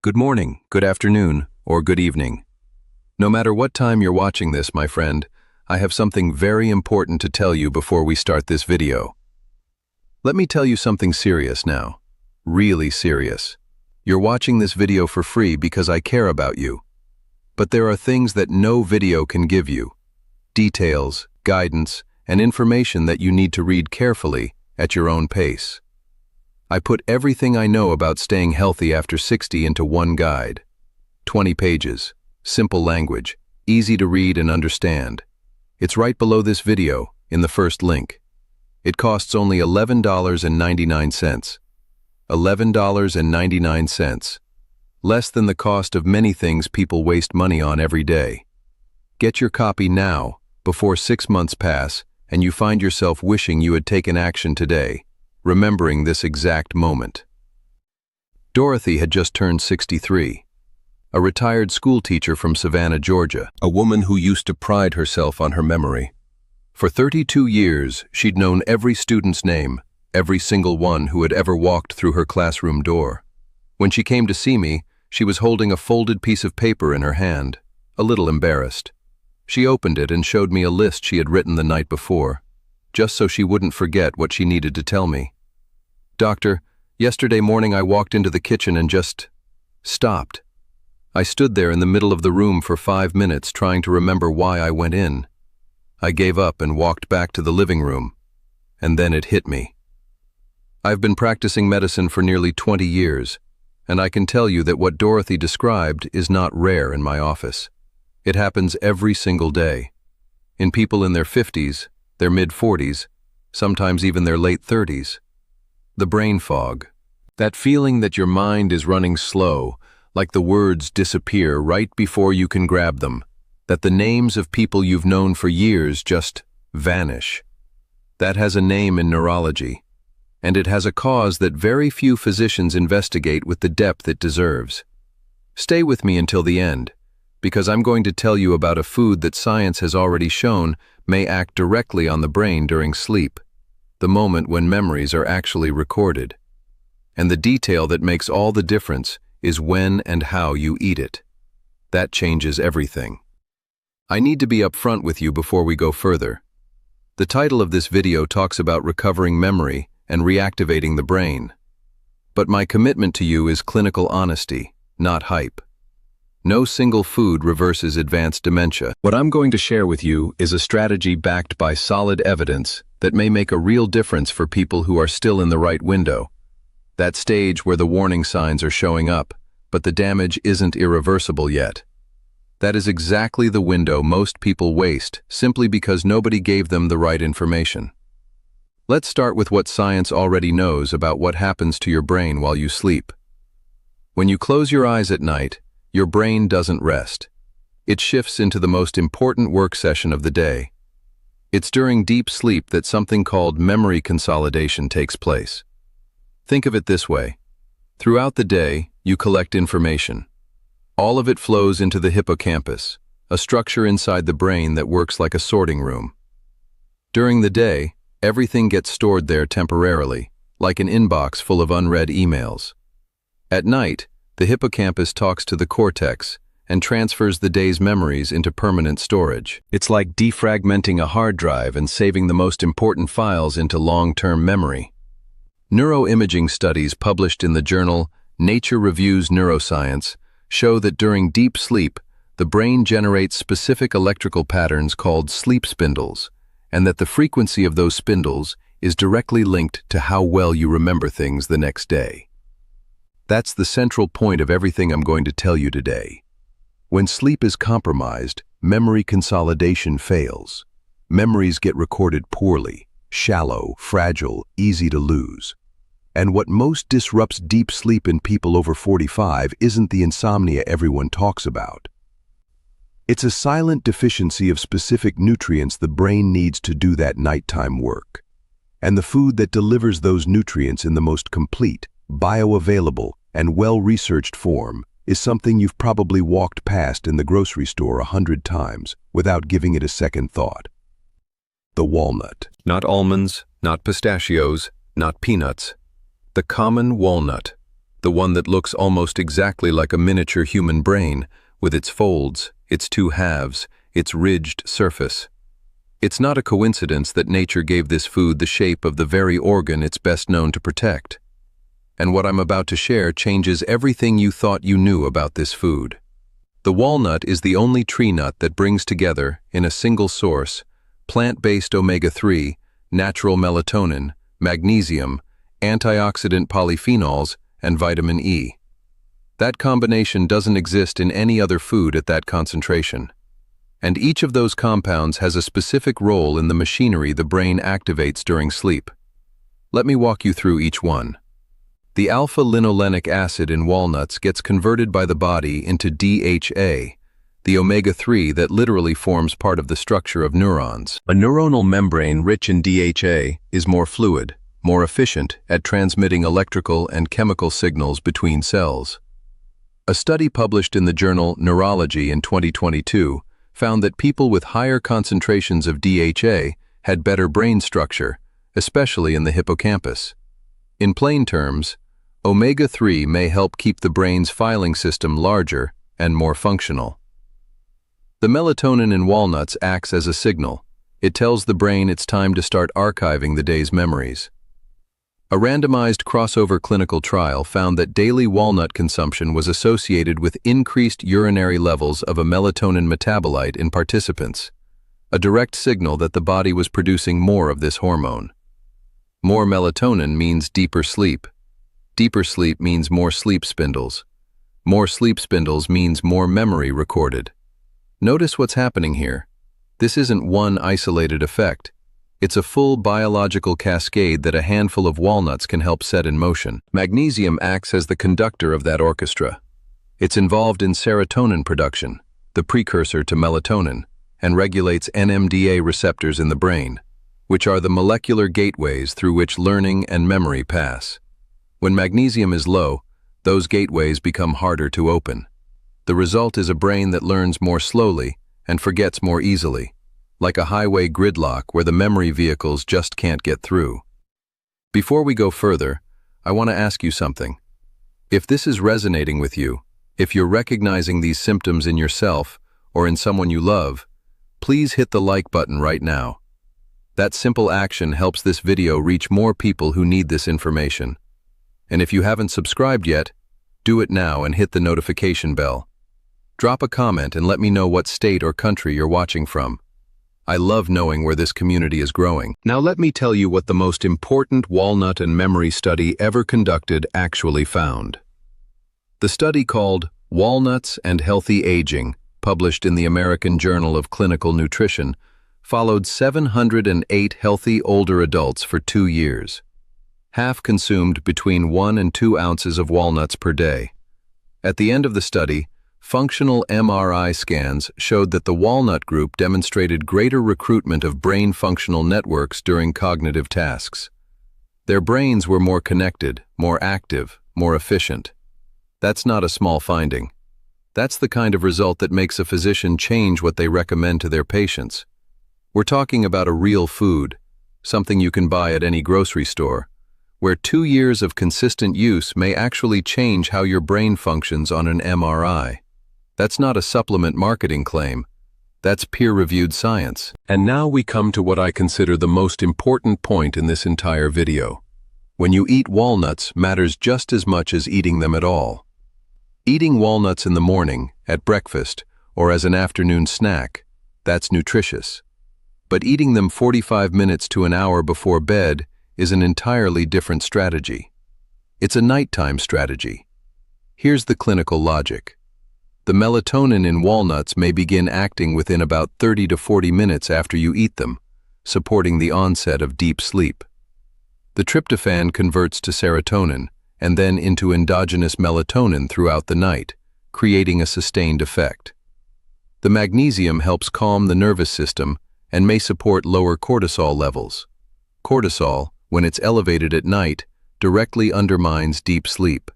Good morning, good afternoon, or good evening. No matter what time you're watching this, my friend, I have something very important to tell you before we start this video. Let me tell you something serious now. Really serious. You're watching this video for free because I care about you. But there are things that no video can give you. Details, guidance, and information that you need to read carefully at your own pace. I put everything I know about staying healthy after 60 into one guide. 20 pages, simple language, easy to read and understand. It's right below this video, in the first link. It costs only $11.99. $11.99. Less than the cost of many things people waste money on every day. Get your copy now, before 6 months pass, and you find yourself wishing you had taken action today, remembering this exact moment. Dorothy had just turned 63. A retired school teacher from Savannah, Georgia, a woman who used to pride herself on her memory. For 32 years, she'd known every student's name, every single one who had ever walked through her classroom door. When she came to see me, she was holding a folded piece of paper in her hand, a little embarrassed. She opened it and showed me a list she had written the night before, just so she wouldn't forget what she needed to tell me. "Doctor, yesterday morning I walked into the kitchen and just stopped. I stood there in the middle of the room for 5 minutes trying to remember why I went in. I gave up and walked back to the living room, and then it hit me. I've been practicing medicine for nearly 20 years, and I can tell you that what Dorothy described is not rare in my office. It happens every single day. In people in their 50s, their mid-40s, sometimes even their late 30s. The brain fog. That feeling that your mind is running slow, like the words disappear right before you can grab them, that the names of people you've known for years just vanish. That has a name in neurology, and it has a cause that very few physicians investigate with the depth it deserves. Stay with me until the end, because I'm going to tell you about a food that science has already shown may act directly on the brain during sleep, the moment when memories are actually recorded. And the detail that makes all the difference is when and how you eat it. That changes everything. I need to be upfront with you before we go further. The title of this video talks about recovering memory and reactivating the brain. But my commitment to you is clinical honesty, not hype. No single food reverses advanced dementia. What I'm going to share with you is a strategy backed by solid evidence that may make a real difference for people who are still in the right window. That stage where the warning signs are showing up, but the damage isn't irreversible yet. That is exactly the window most people waste simply because nobody gave them the right information. Let's start with what science already knows about what happens to your brain while you sleep. When you close your eyes at night, your brain doesn't rest. It shifts into the most important work session of the day. It's during deep sleep that something called memory consolidation takes place. Think of it this way. Throughout the day, you collect information. All of it flows into the hippocampus, a structure inside the brain that works like a sorting room. During the day, everything gets stored there temporarily, like an inbox full of unread emails. At night, the hippocampus talks to the cortex and transfers the day's memories into permanent storage. It's like defragmenting a hard drive and saving the most important files into long-term memory. Neuroimaging studies published in the journal Nature Reviews Neuroscience show that during deep sleep, the brain generates specific electrical patterns called sleep spindles, and that the frequency of those spindles is directly linked to how well you remember things the next day. That's the central point of everything I'm going to tell you today. When sleep is compromised, memory consolidation fails. Memories get recorded poorly, shallow, fragile, easy to lose. And what most disrupts deep sleep in people over 45 isn't the insomnia everyone talks about. It's a silent deficiency of specific nutrients the brain needs to do that nighttime work. And the food that delivers those nutrients in the most complete, bioavailable, and well-researched form is something you've probably walked past in the grocery store 100 times without giving it a second thought. The walnut. Not almonds, not pistachios, not peanuts. The common walnut. the one that looks almost exactly like a miniature human brain, with its folds, its two halves, its ridged surface. It's not a coincidence that nature gave this food the shape of the very organ it's best known to protect. And what I'm about to share changes everything you thought you knew about this food. The walnut is the only tree nut that brings together, in a single source, plant-based omega-3, natural melatonin, magnesium, antioxidant polyphenols, and vitamin E. That combination doesn't exist in any other food at that concentration. And each of those compounds has a specific role in the machinery the brain activates during sleep. Let me walk you through each one. The alpha-linolenic acid in walnuts gets converted by the body into DHA, the omega-3 that literally forms part of the structure of neurons. A neuronal membrane rich in DHA is more fluid, more efficient at transmitting electrical and chemical signals between cells. A study published in the journal Neurology in 2022 found that people with higher concentrations of DHA had better brain structure, especially in the hippocampus. In plain terms, omega-3 may help keep the brain's filing system larger and more functional. The melatonin in walnuts acts as a signal. It tells the brain it's time to start archiving the day's memories. A randomized crossover clinical trial found that daily walnut consumption was associated with increased urinary levels of a melatonin metabolite in participants, a direct signal that the body was producing more of this hormone. More melatonin means deeper sleep. Deeper sleep means more sleep spindles. More sleep spindles means more memory recorded. Notice what's happening here. This isn't one isolated effect. It's a full biological cascade that a handful of walnuts can help set in motion. Magnesium acts as the conductor of that orchestra. It's involved in serotonin production, the precursor to melatonin, and regulates NMDA receptors in the brain, which are the molecular gateways through which learning and memory pass. When magnesium is low, those gateways become harder to open. The result is a brain that learns more slowly and forgets more easily, like a highway gridlock where the memory vehicles just can't get through. Before we go further, I want to ask you something. If this is resonating with you, if you're recognizing these symptoms in yourself or in someone you love, please hit the like button right now. That simple action helps this video reach more people who need this information. And if you haven't subscribed yet, do it now and hit the notification bell. Drop a comment and let me know what state or country you're watching from. I love knowing where this community is growing. Now let me tell you what the most important walnut and memory study ever conducted actually found. The study, called Walnuts and Healthy Aging, published in the American Journal of Clinical Nutrition, followed 708 healthy older adults for 2 years. Half consumed between 1 and 2 ounces of walnuts per day. At the end of the study, functional MRI scans showed that the walnut group demonstrated greater recruitment of brain functional networks during cognitive tasks. Their brains were more connected, more active, more efficient. That's not a small finding. That's the kind of result that makes a physician change what they recommend to their patients. We're talking about a real food, something you can buy at any grocery store, where 2 years of consistent use may actually change how your brain functions on an MRI. That's not a supplement marketing claim. That's peer-reviewed science. And now we come to what I consider the most important point in this entire video. When you eat walnuts matters just as much as eating them at all. Eating walnuts in the morning, at breakfast, or as an afternoon snack, that's nutritious. But eating them 45 minutes to an hour before bed is an entirely different strategy. It's a nighttime strategy. Here's the clinical logic. The melatonin in walnuts may begin acting within about 30 to 40 minutes after you eat them, supporting the onset of deep sleep. The tryptophan converts to serotonin and then into endogenous melatonin throughout the night, creating a sustained effect. The magnesium helps calm the nervous system and may support lower cortisol levels. Cortisol, when it's elevated at night, directly undermines deep sleep.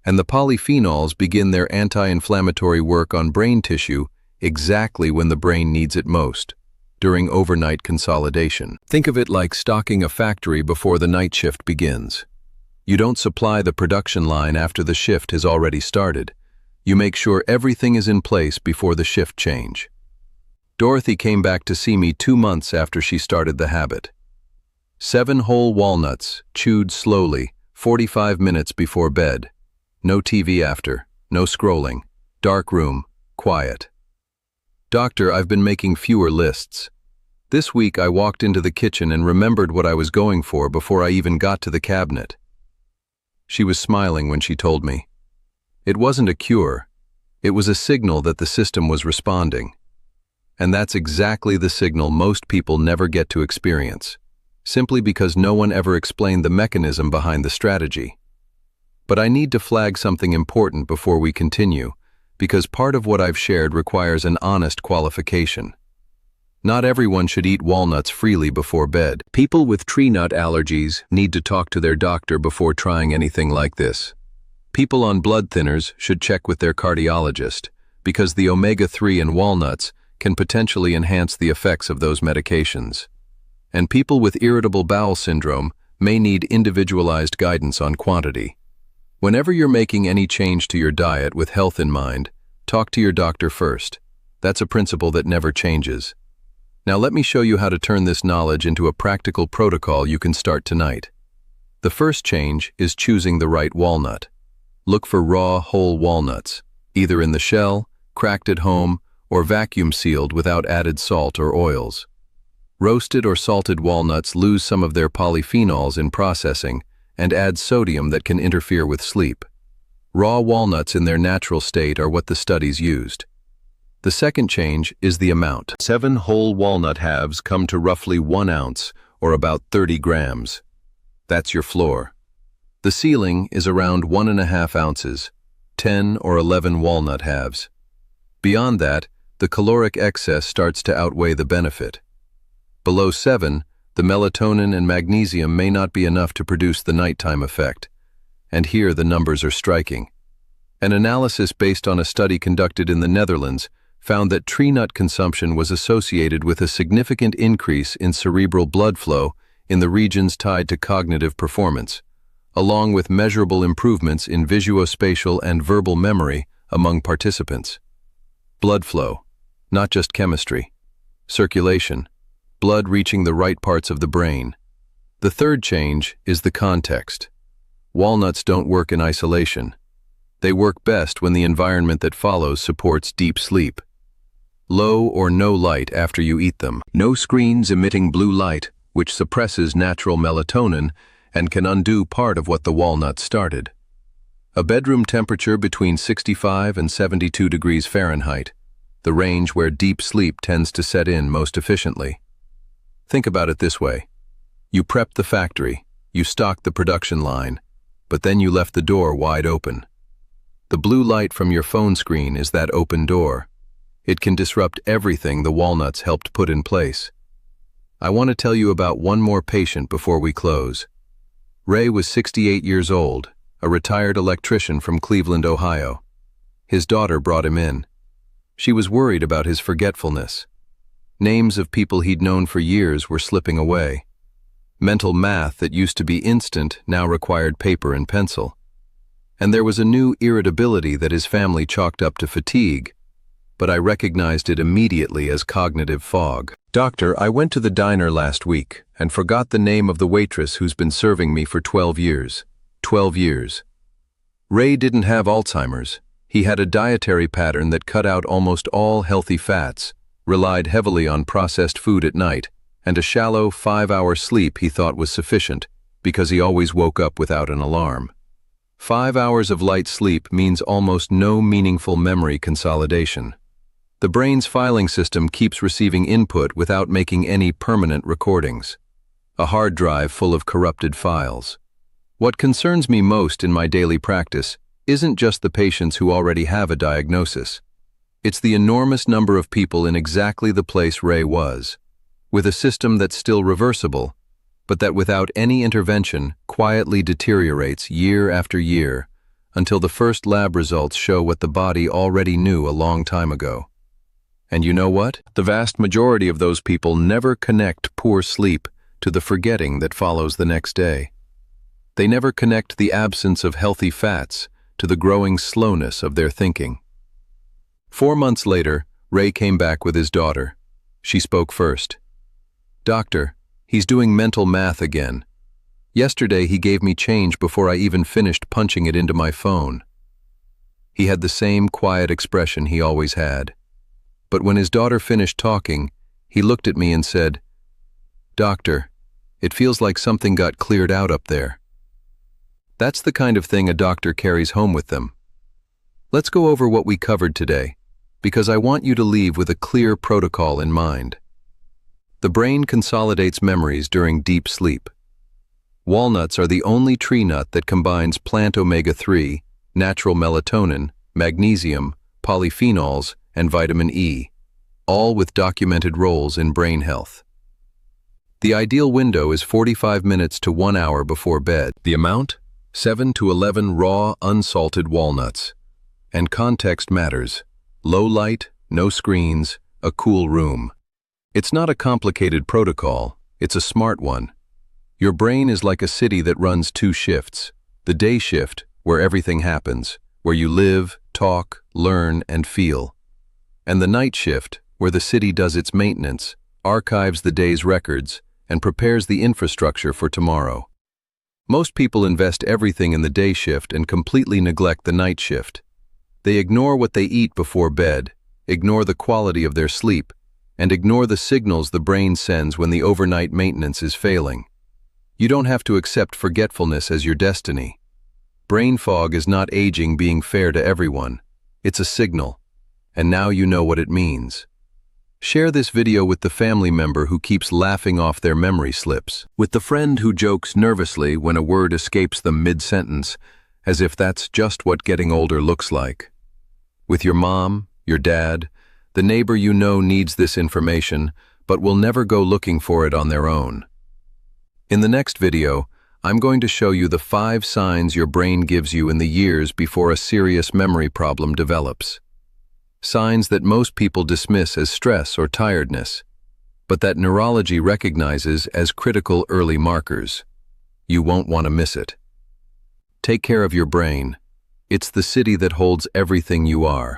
And the polyphenols begin their anti-inflammatory work on brain tissue exactly when the brain needs it most, during overnight consolidation. Think of it like stocking a factory before the night shift begins. You don't supply the production line after the shift has already started. You make sure everything is in place before the shift change. Dorothy came back to see me 2 months after she started the habit. 7 whole walnuts, chewed slowly, 45 minutes before bed. No TV after, no scrolling. Dark room, quiet. Doctor, I've been making fewer lists. This week I walked into the kitchen and remembered what I was going for before I even got to the cabinet. She was smiling when she told me. It wasn't a cure. It was a signal that the system was responding. And that's exactly the signal most people never get to experience, simply because no one ever explained the mechanism behind the strategy. But I need to flag something important before we continue, because part of what I've shared requires an honest qualification. Not everyone should eat walnuts freely before bed. People with tree nut allergies need to talk to their doctor before trying anything like this. People on blood thinners should check with their cardiologist, because the omega-3 in walnuts can potentially enhance the effects of those medications. And people with irritable bowel syndrome may need individualized guidance on quantity. Whenever you're making any change to your diet with health in mind, talk to your doctor first. That's a principle that never changes. Now let me show you how to turn this knowledge into a practical protocol you can start tonight. The first change is choosing the right walnut. Look for raw, whole walnuts, either in the shell, cracked at home, or vacuum sealed without added salt or oils. Roasted or salted walnuts lose some of their polyphenols in processing and add sodium that can interfere with sleep. Raw walnuts in their natural state are what the studies used. The second change is the amount. 7 whole walnut halves come to roughly 1 ounce, or about 30 grams. That's your floor. The ceiling is around 1.5 ounces, 10 or 11 walnut halves. Beyond that, the caloric excess starts to outweigh the benefit. Below 7, the melatonin and magnesium may not be enough to produce the nighttime effect. And here the numbers are striking. An analysis based on a study conducted in the Netherlands found that tree nut consumption was associated with a significant increase in cerebral blood flow in the regions tied to cognitive performance, along with measurable improvements in visuospatial and verbal memory among participants. Blood flow, not just chemistry. Circulation, blood reaching the right parts of the brain. The third change is the context. Walnuts don't work in isolation. They work best when the environment that follows supports deep sleep. Low or no light after you eat them. No screens emitting blue light, which suppresses natural melatonin and can undo part of what the walnut started. A bedroom temperature between 65 and 72 degrees Fahrenheit, the range where deep sleep tends to set in most efficiently. Think about it this way. You prepped the factory, you stocked the production line, but then you left the door wide open. The blue light from your phone screen is that open door. It can disrupt everything the walnuts helped put in place. I want to tell you about one more patient before we close. Ray was 68 years old, a retired electrician from Cleveland, Ohio. His daughter brought him in. She was worried about his forgetfulness. Names of people he'd known for years were slipping away. Mental math that used to be instant now required paper and pencil. And there was a new irritability that his family chalked up to fatigue, but I recognized it immediately as cognitive fog. Doctor, I went to the diner last week and forgot the name of the waitress who's been serving me for 12 years. 12 years. Ray didn't have Alzheimer's. He had a dietary pattern that cut out almost all healthy fats, relied heavily on processed food at night, and a shallow 5-hour sleep he thought was sufficient because he always woke up without an alarm. 5 hours of light sleep means almost no meaningful memory consolidation. The brain's filing system keeps receiving input without making any permanent recordings. A hard drive full of corrupted files. What concerns me most in my daily practice isn't just the patients who already have a diagnosis. It's the enormous number of people in exactly the place Ray was, with a system that's still reversible, but that without any intervention quietly deteriorates year after year until the first lab results show what the body already knew a long time ago. And you know what? The vast majority of those people never connect poor sleep to the forgetting that follows the next day. They never connect the absence of healthy fats to the growing slowness of their thinking. 4 months later, Ray came back with his daughter. She spoke first. "Doctor, he's doing mental math again. Yesterday he gave me change before I even finished punching it into my phone." He had the same quiet expression he always had. But when his daughter finished talking, he looked at me and said, "Doctor, it feels like something got cleared out up there." That's the kind of thing a doctor carries home with them. Let's go over what we covered today, because I want you to leave with a clear protocol in mind. The brain consolidates memories during deep sleep. Walnuts are the only tree nut that combines plant omega-3, natural melatonin, magnesium, polyphenols, and vitamin E, all with documented roles in brain health. The ideal window is 45 minutes to 1 hour before bed. The amount? 7 to 11 raw, unsalted walnuts. And context matters. Low light, no screens, a cool room. It's not a complicated protocol, it's a smart one. Your brain is like a city that runs 2 shifts. The day shift, where everything happens, where you live, talk, learn, and feel. And the night shift, where the city does its maintenance, archives the day's records, and prepares the infrastructure for tomorrow. Most people invest everything in the day shift and completely neglect the night shift. They ignore what they eat before bed, ignore the quality of their sleep, and ignore the signals the brain sends when the overnight maintenance is failing. You don't have to accept forgetfulness as your destiny. Brain fog is not aging being fair to everyone. It's a signal, and now you know what it means. Share this video with the family member who keeps laughing off their memory slips, with the friend who jokes nervously when a word escapes them mid-sentence, as if that's just what getting older looks like. With your mom, your dad, the neighbor you know needs this information, but will never go looking for it on their own. In the next video, I'm going to show you the 5 signs your brain gives you in the years before a serious memory problem develops. Signs that most people dismiss as stress or tiredness, but that neurology recognizes as critical early markers. You won't want to miss it. Take care of your brain. It's the city that holds everything you are.